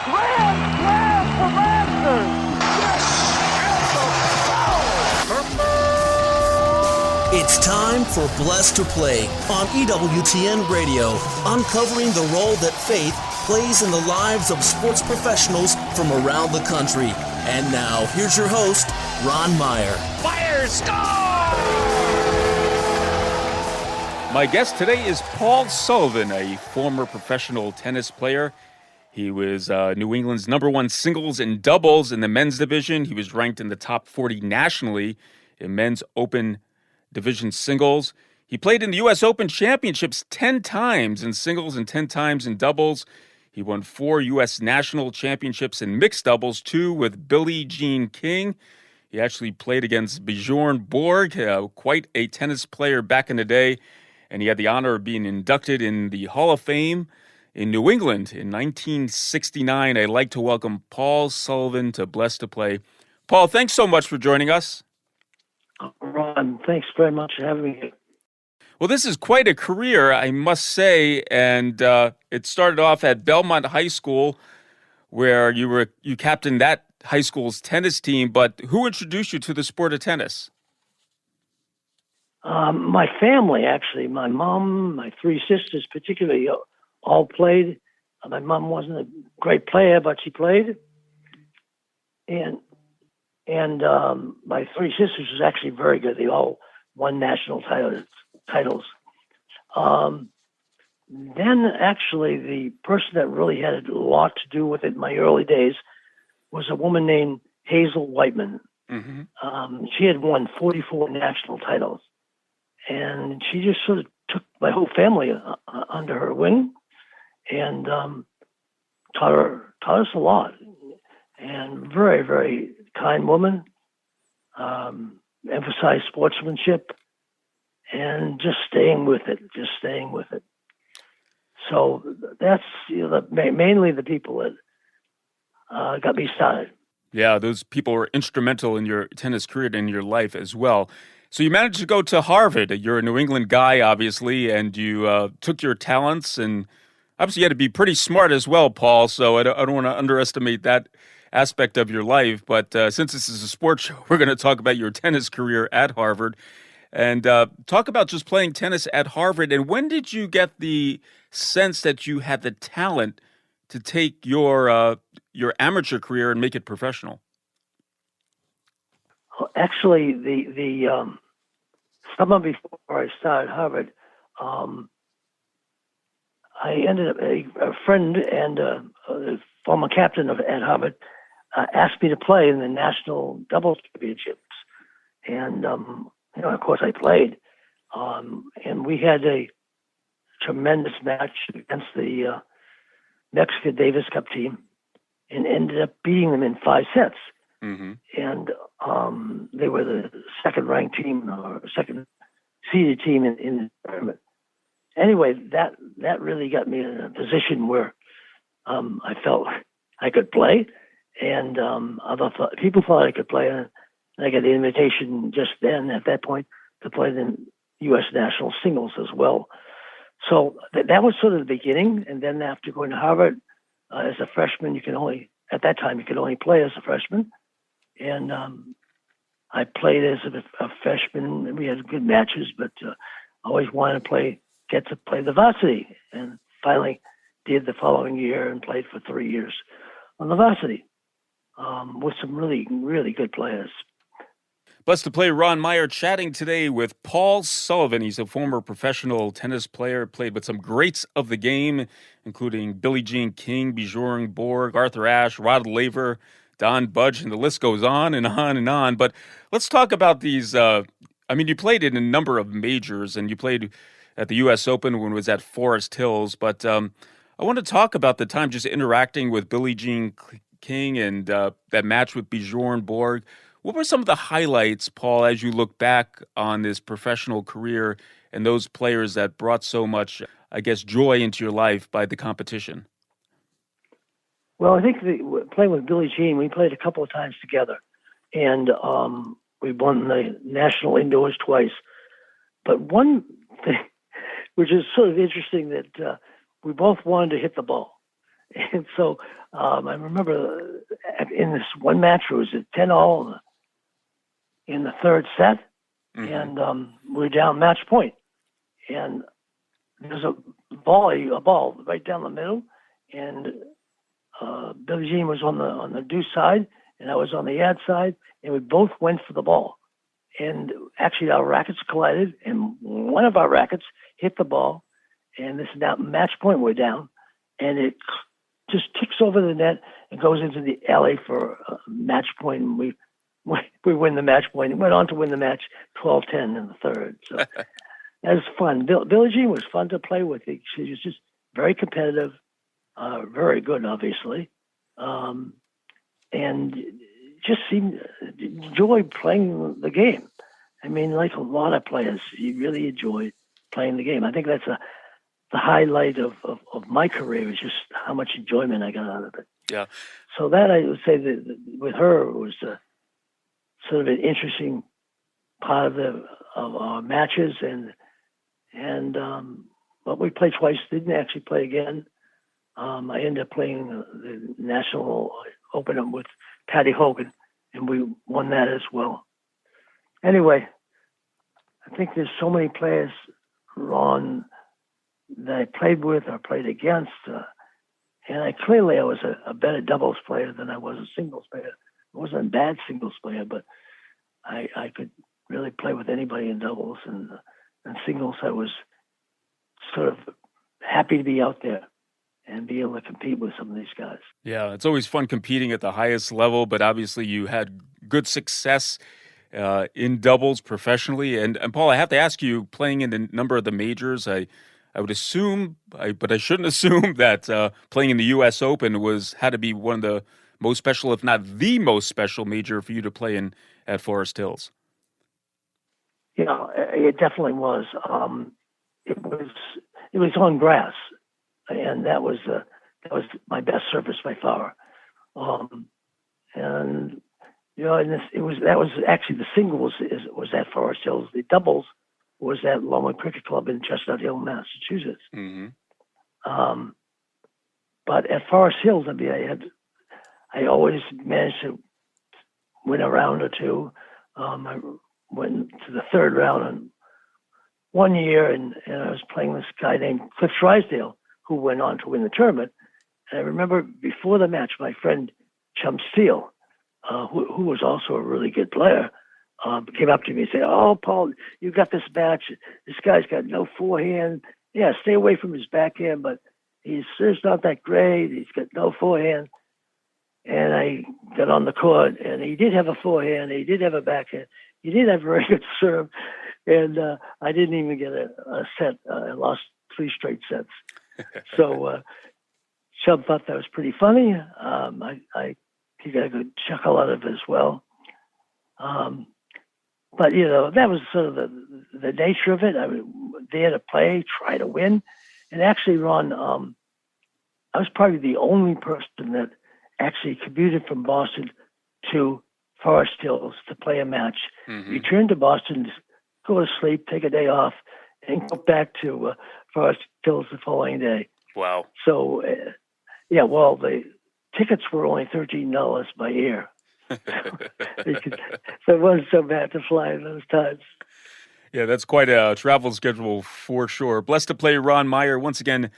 Grand slam for Masters! It's time for Blessed to Play on EWTN Radio, uncovering the role that faith plays in the lives of sports professionals from around the country. And now, here's your host, Ron Meyer. Fire, score! My guest today is Paul Sullivan, a former professional tennis player. He was New England's #1 singles and doubles in the men's division. He was ranked in the top 40 nationally in men's open division singles. He played in the U.S. Open Championships 10 times in singles and 10 times in doubles. He won 4 U.S. national championships in mixed doubles, 2 with Billie Jean King. He actually played against Bjorn Borg, quite a tennis player back in the day, and he had the honor of being inducted in the Hall of Fame in New England in 1969. I'd like to welcome Paul Sullivan to Blessed to Play. Paul, thanks so much for joining us. Ron, thanks very much for having me here. Well, this is quite a career, I must say, and it started off at Belmont High School, where you captained that high school's tennis team. But who introduced you to the sport of tennis? My family, actually. My mom, my 3 sisters particularly, all played. My mom wasn't a great player, but she played. And my 3 sisters was actually very good. They all won national titles. Then actually the person that really had a lot to do with it in my early days was a woman named Hazel Whiteman. Mm-hmm. She had won 44 national titles, and she just sort of took my whole family under her wing and taught us a lot. And very, very kind woman, emphasized sportsmanship, and just staying with it. So that's mainly the people that got me started. Yeah, those people were instrumental in your tennis career and in your life as well. So you managed to go to Harvard. You're a New England guy, obviously, and you took your talents, and obviously you had to be pretty smart as well, Paul, so I don't want to underestimate that aspect of your life. But since this is a sports show, we're going to talk about your tennis career at Harvard and talk about just playing tennis at Harvard. And when did you get the sense that you had the talent to take your amateur career and make it professional? Actually, the summer before I started Harvard, I ended up a friend and a former captain at Harvard asked me to play in the national doubles championships, and of course I played, and we had a tremendous match against the Mexican Davis Cup team, and ended up beating them in 5 sets. Mm-hmm. And they were the second-ranked team or second-seeded team in the tournament. Anyway, that really got me in a position where I felt I could play, and people thought I could play, and I got the invitation just then, at that point, to play the U.S. national singles as well. So that was sort of the beginning, and then after going to Harvard as a freshman, you could only play as a freshman, and I played as a freshman, and we had good matches, but I always wanted to get to play the varsity, and finally did the following year and played for 3 years on the varsity with some really, really good players. Blessed to Play, Ron Meyer chatting today with Paul Sullivan. He's a former professional tennis player, played with some greats of the game, including Billie Jean King, Bjorn Borg, Arthur Ashe, Rod Laver, Don Budge, and the list goes on and on and on. But let's talk about these. You played in a number of majors, and you played at the U.S. Open when it was at Forest Hills. But I want to talk about the time just interacting with Billie Jean King and that match with Bjorn Borg. What were some of the highlights, Paul, as you look back on this professional career and those players that brought so much, joy into your life by the competition? Well, I think playing with Billie Jean, we played a couple of times together, and we won the national indoors twice. But one thing, which is sort of interesting, that we both wanted to hit the ball. And so I remember in this one match, it was at 10-all in the third set, and we were down match point. And there's a ball right down the middle, and Billie Jean was on the deuce side, and I was on the ad side, and we both went for the ball. And actually, our rackets collided, and one of our rackets hit the ball, and this is now match point. We're down, and it just ticks over the net and goes into the alley for a match point, and we win the match point. And went on to win the match 12-10 in the third. So that was fun. Billie Jean was fun to play with. She was just very competitive, very good, obviously, and just seemed enjoyed playing the game. I mean, like a lot of players, you really enjoyed playing the game. I think that's the highlight of my career, is just how much enjoyment I got out of it. Yeah. So that, I would say that with her, was sort of an interesting part of our matches, but we played twice. Didn't actually play again. I ended up playing the National Open with Patty Hogan, and we won that as well. Anyway, I think there's so many players, Ron, that I played with or played against, and I was a better doubles player than I was a singles player. I wasn't a bad singles player, but I could really play with anybody in doubles, and singles I was sort of happy to be out there and be able to compete with some of these guys. Yeah, it's always fun competing at the highest level, but obviously you had good success in doubles professionally. And Paul, I have to ask you, playing in a number of the majors, I would assume, but I shouldn't assume, that playing in the U.S. Open had to be one of the most special, if not the most special major for you to play in at Forest Hills. Yeah, it definitely was. It was on grass, and that was my best surface by far. And that was actually the singles was at Forest Hills. The doubles was at Longwood Cricket Club in Chestnut Hill, Massachusetts. Mm-hmm. But at Forest Hills, I mean, I always managed to win a round or two. I went to the third round in one year, and I was playing this guy named Cliff Drysdale, who went on to win the tournament. And I remember before the match, my friend Chum Steele, who was also a really good player, came up to me and said, "Oh, Paul, you got this match. This guy's got no forehand. Yeah, stay away from his backhand, but he's not that great. He's got no forehand." And I got on the court, and he did have a forehand. He did have a backhand. He did have a very good serve. And I didn't even get a set. I lost 3 straight sets. So Chubb thought that was pretty funny. He got a good chuckle out of it as well. But, that was sort of the nature of it. I was there to play, try to win. And actually, Ron, I was probably the only person that actually commuted from Boston to Forest Hills to play a match. Mm-hmm. Return to Boston, go to sleep, take a day off, and go back to Forest Hills the following day. Wow. So, the tickets were only $13 by air. So it wasn't so bad to fly in those times. Yeah, that's quite a travel schedule for sure. Blessed to play Ron Meyer once again,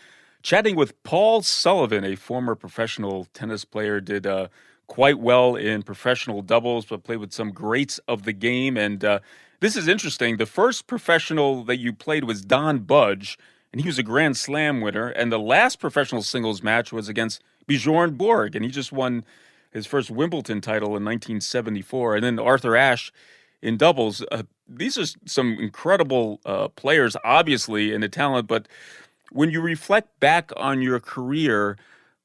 chatting with Paul Sullivan, a former professional tennis player, did quite well in professional doubles, but played with some greats of the game. And this is interesting. The first professional that you played was Don Budge, and he was a Grand Slam winner. And the last professional singles match was against Bjorn Borg, and he just won his first Wimbledon title in 1974. And then Arthur Ashe in doubles. These are some incredible players, obviously, in the talent. But when you reflect back on your career,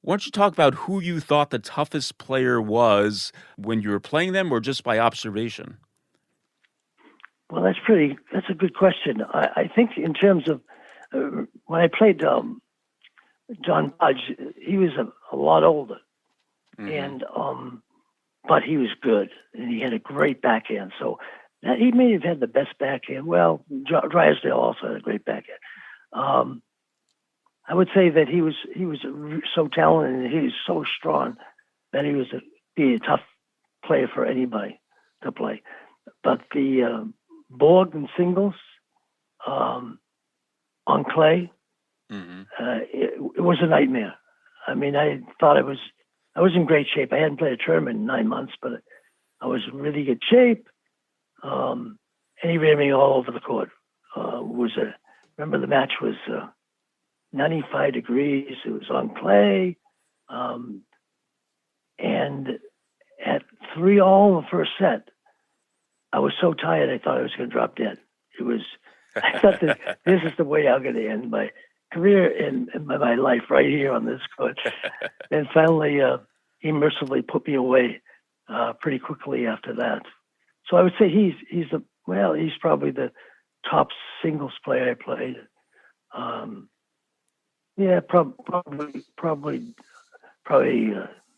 why don't you talk about who you thought the toughest player was when you were playing them, or just by observation? Well, that's a good question. I think in terms of when I played John Budge, he was a lot older, and but he was good, and he had a great backhand. So he may have had the best backhand. Well, Drysdale also had a great backhand. I would say that he was so talented and he was so strong that he was be a tough player for anybody to play. But the board and singles on clay, it was a nightmare. I mean, I thought I was in great shape. I hadn't played a tournament in 9 months, but I was in really good shape. And he ran me all over the court. Remember the match was 95 degrees. It was on clay. And at 3-all in the first set, I was so tired I thought I was going to drop dead. I thought that this is the way I'm going to end my career and my life right here on this court. And finally, he mercifully put me away pretty quickly after that. So I would say he's probably the top singles player I played. Probably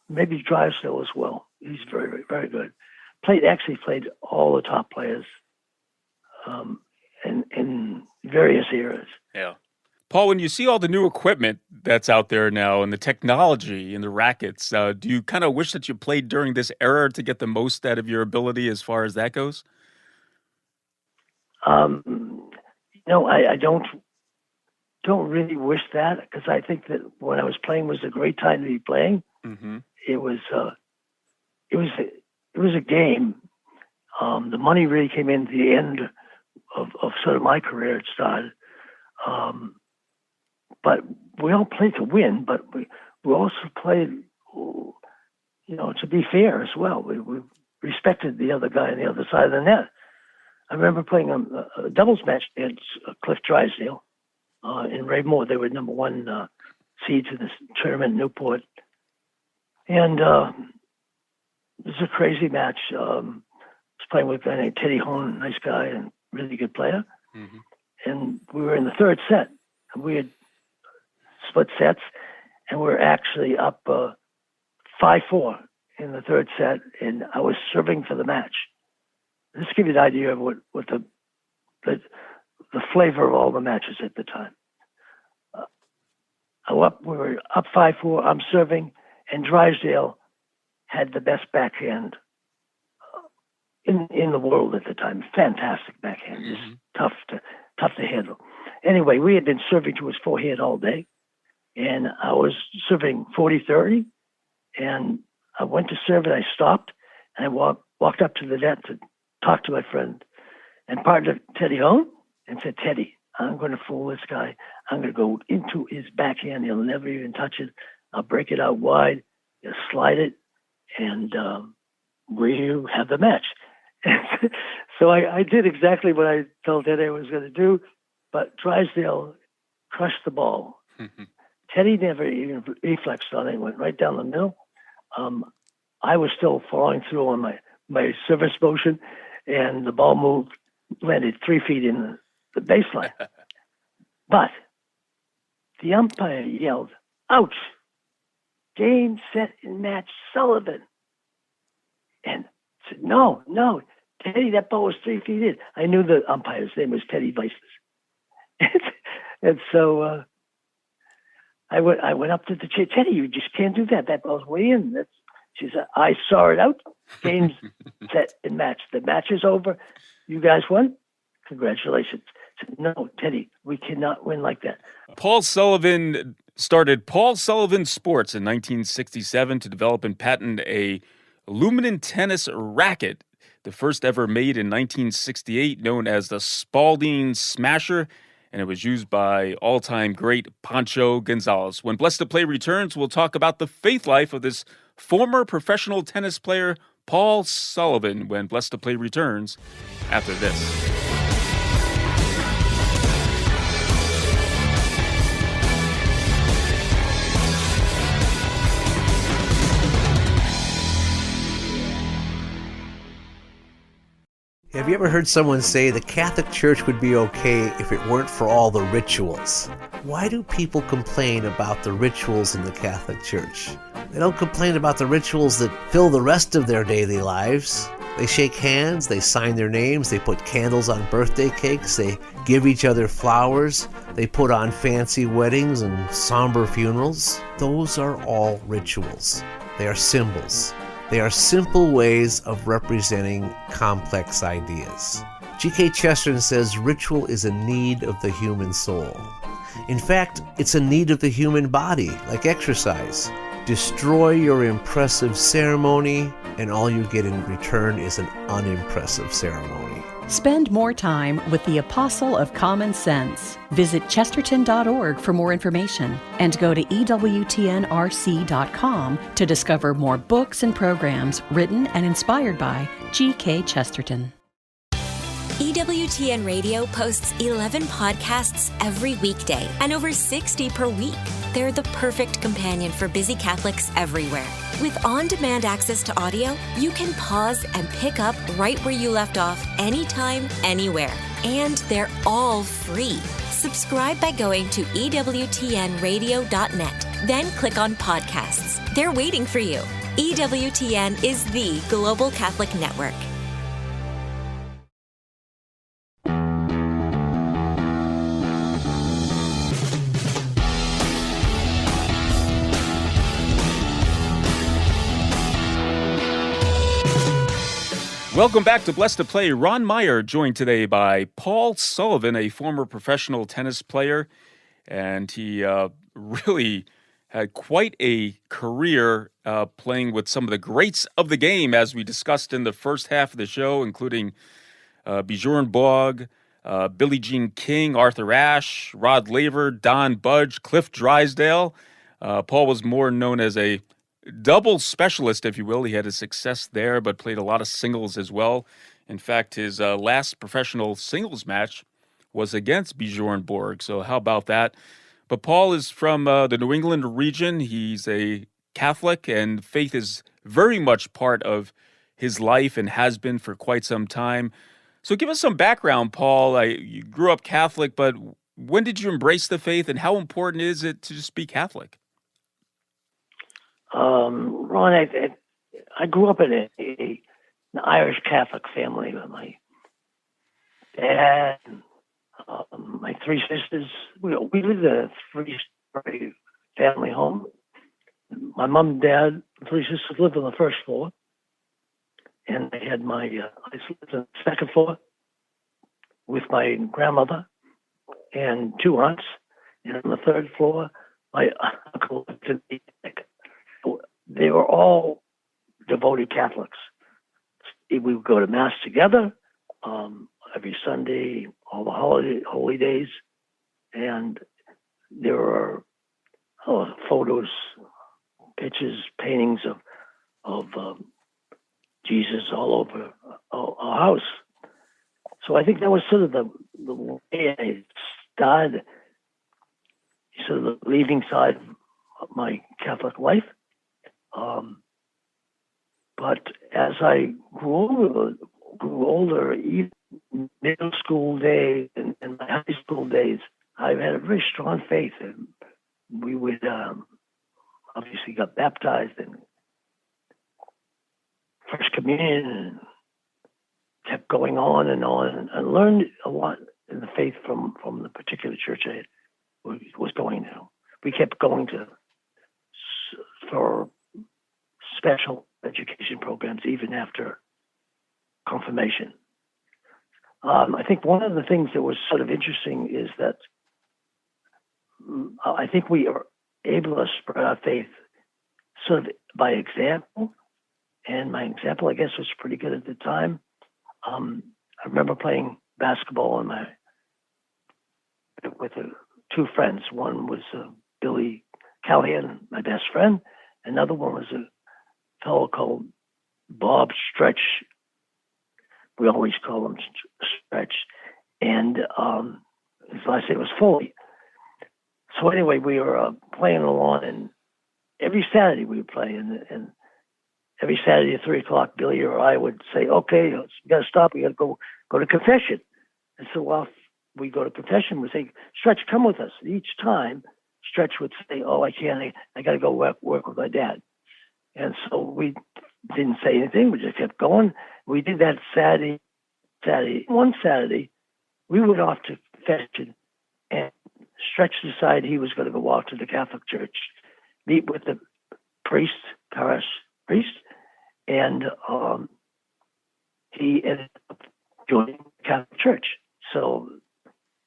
maybe Drysdale as well. He's very, very good. Played all the top players in various eras. Yeah. Paul, when you see all the new equipment that's out there now and the technology and the rackets, do you kind of wish that you played during this era to get the most out of your ability as far as that goes? I don't really wish that, because I think that when I was playing was a great time to be playing. Mm-hmm. It was a game. The money really came in at the end of sort of my career. It started. But we all played to win, but we also played, to be fair as well. We respected the other guy on the other side of the net. I remember playing a doubles match against Cliff Drysdale in Raymore. They were number one seeds in this tournament in Newport. And it was a crazy match. I was playing with a guy named Teddy Hone, nice guy and really good player. Mm-hmm. And we were in the third set. And we had split sets, and we were actually up 5-4 in the third set, and I was serving for the match. This gives you an idea of what the flavor of all the matches at the time. We were up 5-4. I'm serving, and Drysdale had the best backhand in the world at the time. Fantastic backhand, just tough to handle. Anyway, we had been serving to his forehand all day, and I was serving 40-30, and I went to serve and I stopped, and I walked up to the net to talk to my friend and partner Teddy Hone and said, "Teddy, I'm going to fool this guy. I'm going to go into his backhand. He'll never even touch it. I'll break it out wide, you'll slide it, and we have the match." So I did exactly what I told Teddy I was going to do, but Drysdale crushed the ball. Teddy never even reflexed on it, went right down the middle. I was still following through on my service motion, and the ball landed 3 feet in the baseline. But the umpire yelled, "Ouch! Game, set, and match Sullivan." And I said, no, Teddy, that ball was 3 feet in. I knew the umpire's name was Teddy Vices. And so I went up to the chair. "Teddy, you just can't do that. That ball's way in." She said, "I saw it out. Game's set and match. The match is over. You guys won. Congratulations." I said, "No, Teddy, we cannot win like that." Paul Sullivan started Paul Sullivan Sports in 1967 to develop and patent a aluminum tennis racket, the first ever made in 1968, known as the Spalding Smasher, and it was used by all-time great Pancho Gonzalez. When Blessed to Play returns, we'll talk about the faith life of this former professional tennis player, Paul Sullivan, when Blessed to Play returns after this. Have you ever heard someone say the Catholic Church would be okay if it weren't for all the rituals? Why do people complain about the rituals in the Catholic Church? They don't complain about the rituals that fill the rest of their daily lives. They shake hands, they sign their names, they put candles on birthday cakes, they give each other flowers, they put on fancy weddings and somber funerals. Those are all rituals. They are symbols. They are simple ways of representing complex ideas. G.K. Chesterton says ritual is a need of the human soul. In fact, it's a need of the human body, like exercise. Destroy your impressive ceremony, and all you get in return is an unimpressive ceremony. Spend more time with the Apostle of Common Sense. Visit chesterton.org for more information and go to EWTNRC.com to discover more books and programs written and inspired by G.K. Chesterton. EWTN Radio posts 11 podcasts every weekday and over 60 per week. They're the perfect companion for busy Catholics everywhere. With on-demand access to audio, you can pause and pick up right where you left off anytime, anywhere. And they're all free. Subscribe by going to EWTNradio.net, then click on podcasts. They're waiting for you. EWTN is the Global Catholic Network. Welcome back to Blessed to Play. Ron Meyer joined today by Paul Sullivan, a former professional tennis player, and he really had quite a career playing with some of the greats of the game, as we discussed in the first half of the show, including Bjorn Borg, Billie Jean King, Arthur Ashe, Rod Laver, Don Budge, Cliff Drysdale. Paul was more known as a double specialist, if you will. He had his success there, but played a lot of singles as well. In fact, his last professional singles match was against Bjorn Borg. So how about that? But Paul is from the New England region. He's a Catholic, and faith is very much part of his life and has been for quite some time. So give us some background, Paul. You grew up Catholic, but when did you embrace the faith, and how important is it to just be Catholic? Ron, I grew up in an Irish Catholic family with my dad, my three sisters. We lived in a three-story family home. My mom and dad, three sisters lived on the first floor, and I had I lived on the second floor with my grandmother and two aunts, and on the third floor, my uncle lived in the attic. They were all devoted Catholics. We would go to Mass together every Sunday, all the holy days, and there were photos, pictures, paintings of Jesus all over our house. So I think that was sort of the way I started, sort of the leaving side of my Catholic life. But as I grew older, even middle school days and my high school days, I had a very strong faith, and we would obviously got baptized and First Communion, and kept going on and learned a lot in the faith from the particular church I was going to. We kept going for special education programs even after confirmation. I think one of the things that was sort of interesting is that I think we are able to spread our faith sort of by example, and my example, I guess, was pretty good at the time. I remember playing basketball with two friends. One was Billy Callahan, my best friend. Another one was a fellow called Bob Stretch. We always call him Stretch. And his last name was Foley. So anyway, we were playing along, and every Saturday we would play. And every Saturday at 3 o'clock, Billy or I would say, okay, we got to stop. We got to go to confession. And so while we go to confession, we say, Stretch, come with us. And each time, Stretch would say, oh, I can't. I got to go work with my dad. And so we didn't say anything. We just kept going. We did that Saturday. One Saturday, we went off to confession, and Stretch decided he was going to go off to the Catholic Church, meet with the priest, parish priest, and he ended up joining the Catholic Church. So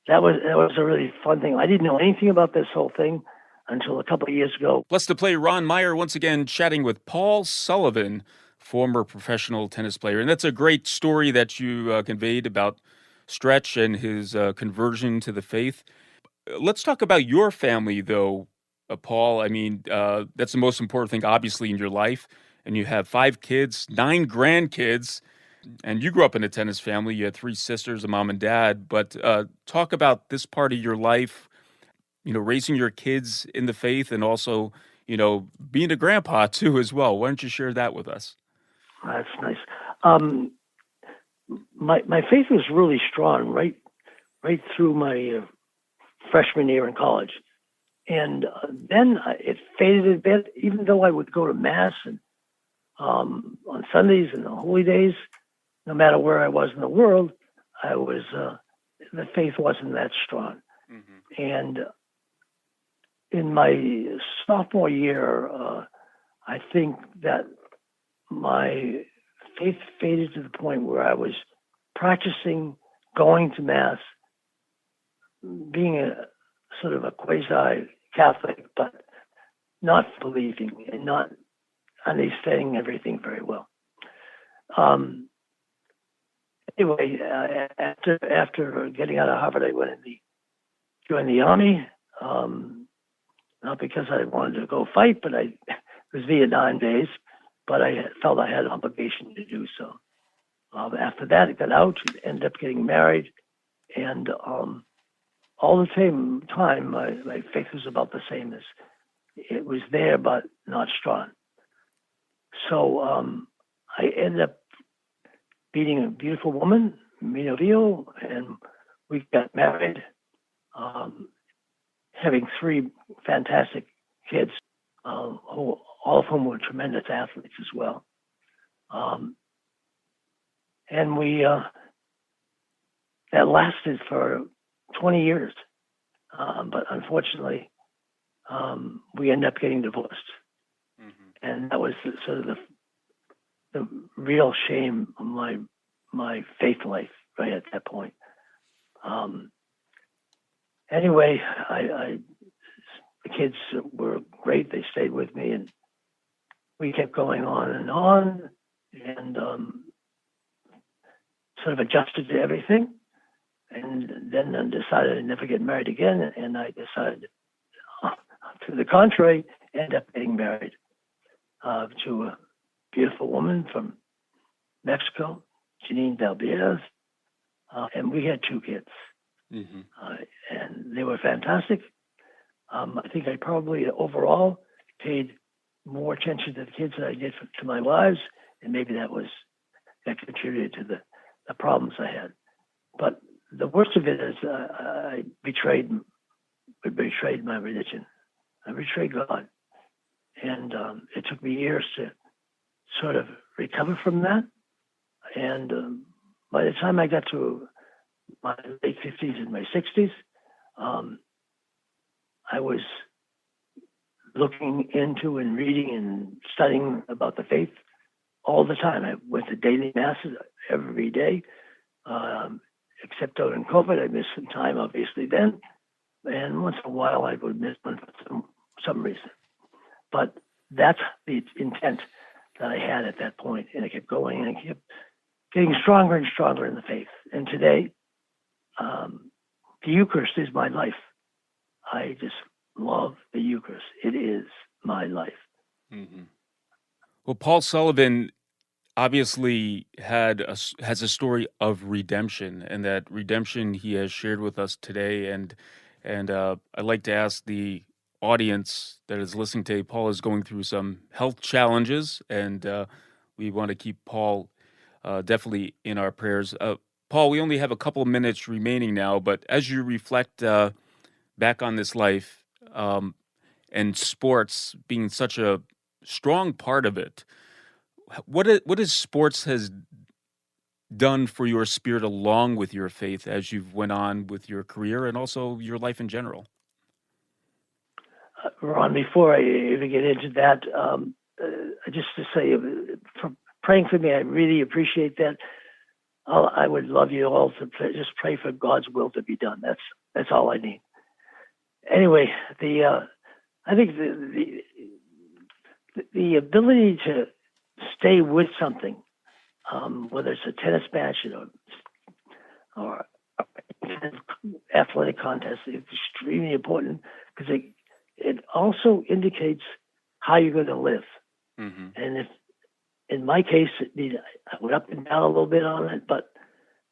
that was a really fun thing. I didn't know anything about this whole thing until a couple of years ago. Blessed to play Ron Meyer once again chatting with Paul Sullivan, former professional tennis player. And that's a great story that you conveyed about Stretch and his conversion to the faith. Let's talk about your family, though, Paul. I mean, that's the most important thing, obviously, in your life. And you have 5 kids, 9 grandkids, and you grew up in a tennis family. You had 3 sisters, a mom and dad. But talk about this part of your life, raising your kids in the faith and also, being a grandpa, too, as well. Why don't you share that with us? That's nice. My faith was really strong right through my freshman year in college. And then it faded a bit, even though I would go to Mass and on Sundays and the holy days, no matter where I was in the world, the faith wasn't that strong. Mm-hmm. And in my sophomore year, I think that my faith faded to the point where I was practicing going to Mass, being a sort of a quasi-Catholic, but not believing and not understanding everything very well. Anyway, after getting out of Harvard, I joined the Army, not because I wanted to go fight, but it was Vietnam days, but I felt I had an obligation to do so. After that, I got out, ended up getting married, and all the same time, my faith was about the same. As it was there, but not strong. So I ended up meeting a beautiful woman, Mina Vio, and we got married, having 3 fantastic kids, all of whom were tremendous athletes as well. And we that lasted for 20 years, but unfortunately, we ended up getting divorced, and that was sort of the real shame of my faith life right at that point. Anyway, the kids were great. They stayed with me, and we kept going on, and sort of adjusted to everything. And then I decided I'd never get married again, and I decided, to the contrary, end up getting married to a beautiful woman from Mexico, Janine Valdiaz, and we had 2 kids, and they were fantastic. I think I probably overall paid more attention to the kids than I did to my wives, and maybe that contributed to the problems I had. But the worst of it is I betrayed my religion. I betrayed God, and it took me years to sort of recover from that. And by the time I got to my late 50s and my 60s, I was looking into and reading and studying about the faith all the time. I went to daily masses every day, except during COVID. I missed some time, obviously, then. And once in a while, I would miss one for some reason. But that's the intent that I had at that point. And I kept going, and I kept getting stronger and stronger in the faith. And today, the Eucharist is my life. I just love the Eucharist. It is my life. Mm-hmm. Well, Paul Sullivan obviously has a story of redemption, and that redemption he has shared with us today. And I'd like to ask the audience that is listening today, Paul is going through some health challenges, and we want to keep Paul definitely in our prayers. Paul, we only have a couple of minutes remaining now, but as you reflect back on this life and sports being such a strong part of it, what is sports has done for your spirit along with your faith as you've went on with your career and also your life in general? Ron, before I even get into that, just to say, for praying for me, I really appreciate that. I would love you all to just pray for God's will to be done. That's all I need. Anyway, I think the ability to stay with something, whether it's a tennis match or athletic contest, is extremely important because it also indicates how you're going to live. Mm-hmm. And if, in my case, I went up and down a little bit on it, but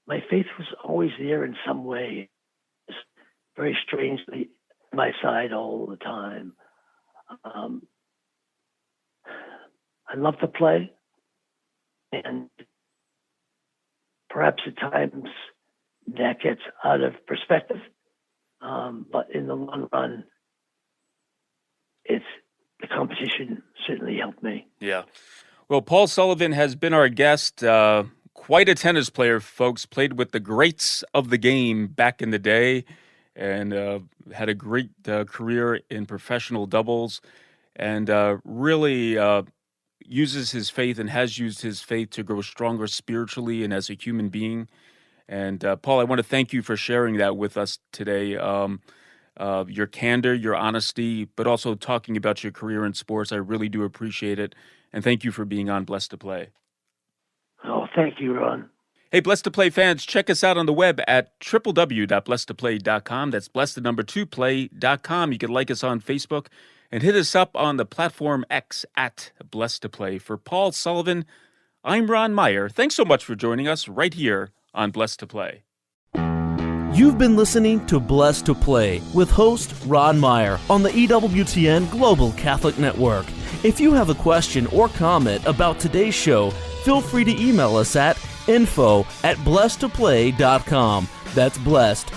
my faith was always there in some way. It's very strangely on my side all the time. I love to play, and perhaps at times that gets out of perspective. But in the long run, the competition certainly helped me. Yeah. Well, Paul Sullivan has been our guest. Quite a tennis player, folks. Played with the greats of the game back in the day, and had a great career in professional doubles, and really uses his faith and has used his faith to grow stronger spiritually and as a human being. And Paul, I want to thank you for sharing that with us today. Your candor, your honesty, but also talking about your career in sports. I really do appreciate it. And thank you for being on Blessed to Play. Oh, thank you, Ron. Hey, Blessed to Play fans, check us out on the web at www.blessedtoplay.com. That's blessed2play.com. You can like us on Facebook and hit us up on the platform X at Blessed to Play. For Paul Sullivan, I'm Ron Meyer. Thanks so much for joining us right here on Blessed to Play. You've been listening to Blessed to Play with host Ron Meyer on the EWTN Global Catholic Network. If you have a question or comment about today's show, feel free to email us at info@blessedtoplay.com. That's blessed,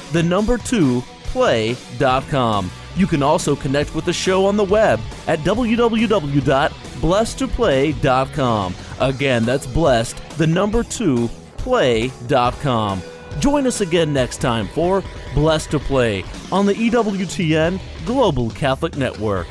2, play.com. You can also connect with the show on the web at www.blessedtoplay.com. Again, that's blessed, 2, play.com. Join us again next time for Blessed to Play on the EWTN Global Catholic Network.